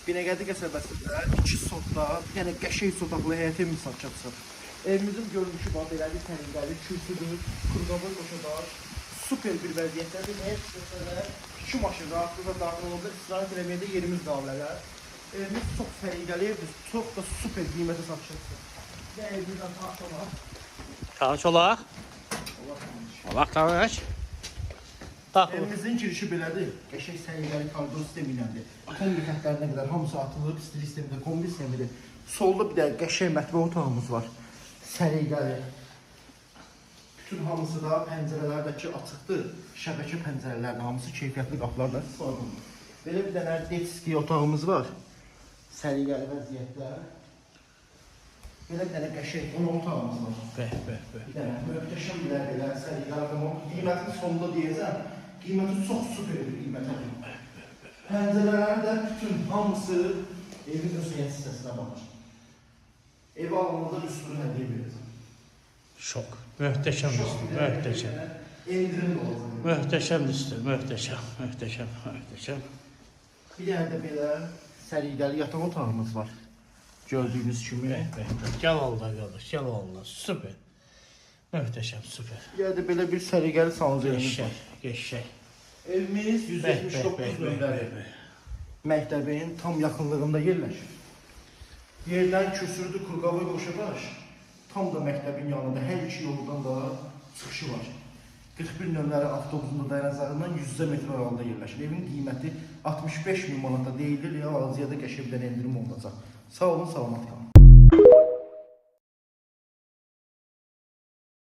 Binəqədi qəsəbəsində 2 sotda, yəni qəşəng sotaqlı həyət evimiz satacaqsın. Evimizin görünüşü var, belədir, təngəli, kürsüdür, kurqabı qoşadaş, super bir vəziyyətdədir. Həyət istəsələr 2 maşın rahatlıqla daxil olanda istirahət eləməyə də yerimiz qabilələr. Evimiz çox səliqəli evdir, çox da super qiymətə satacaqsın. Və evimizdən tanış olaq. Tanış olaq. Olaq tanış. Evimizin girişi belədir. Qəşəng səliqəli koridor sistemi iləndir. Kombi xətlərinə qədər hamısı atılıb, stil sistemində kombi sistemidir. Solda bir də qəşəng mətbəx otağımız var. Səliqəli. Bütün hamısı da pəncərələrdəki açıqdır. Şəbəkə pəncərələrdə hamısı keyfiyyətli qapılarla istifadə olunur. Belə bir dənə detski otağımız var. Səliqəli vəziyyətdə. Belə bir dənə qəşəng onun otağımız var. Bir dənə möhtəşəm belə səliqəli. Qiymətin sonunda deyəcəm. Qiyməti çox super bir qiymətədir. Pəncərələr də bütün hamısı evin öz həyət hissəsinə baxır. Ev alınında bir sürü hədiyyə verəcəm. Şok. Möhtəşəm üstü, möhtəşəm. Endirim də olacaq. Möhtəşəm üstü, möhtəşəm. Bir dənə də belə səliqəli yataq otağımız var. Gördüyünüz kimi. Gəl Allah qardaş, gəl Allah. Süper. Möhtəşəm, süper. Bir də belə bir səliqəli sanucağımız var. Geçək. Evimiz 179 nömrəli. Məktəbin tam yaxınlığında yerləşir. Yerdən kürsüdür, Kurqabay Qoşadaş. Tam da məktəbin yanında hər iki yoldan da çıxışı var. 41 nömrəli avtobusunda dayanacağından 100 metr aralığında yerləşir. Evin qiyməti 65 min manata deyilir, ya aziyada qəşəng bir dənə endirim olunacaq. Sağ olun, salamat qalın.